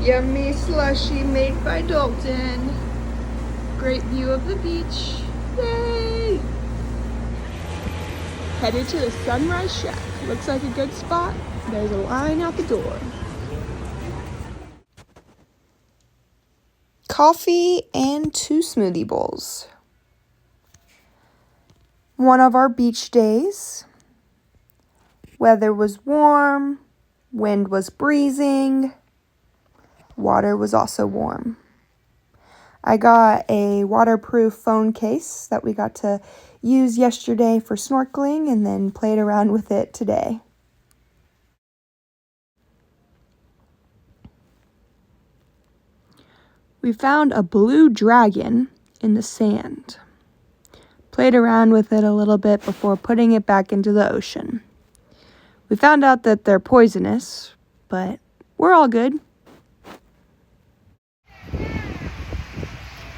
Yummy slushy made by Dalton. Great view of the beach. Yay! Headed to the Sunrise Shack. Looks like a good spot. There's a line out the door. Coffee and 2 smoothie bowls. One of our beach days. Weather was warm. Wind was breezing. Water was also warm. I got a waterproof phone case that we got to use yesterday for snorkeling and then played around with it today. We found a blue dragon in the sand. Played around with it a little bit before putting it back into the ocean. We found out that they're poisonous, but we're all good.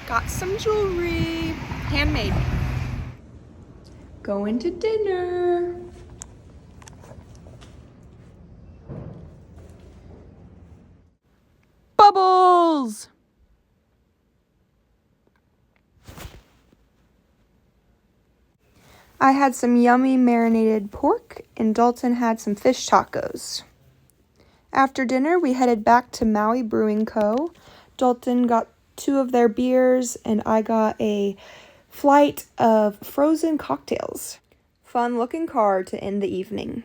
Got some jewelry, handmade. Going to dinner. Bubbles! I had some yummy marinated pork and Dalton had some fish tacos. After dinner, we headed back to Maui Brewing Co. Dalton got 2 of their beers and I got a flight of frozen cocktails. Fun looking car to end the evening.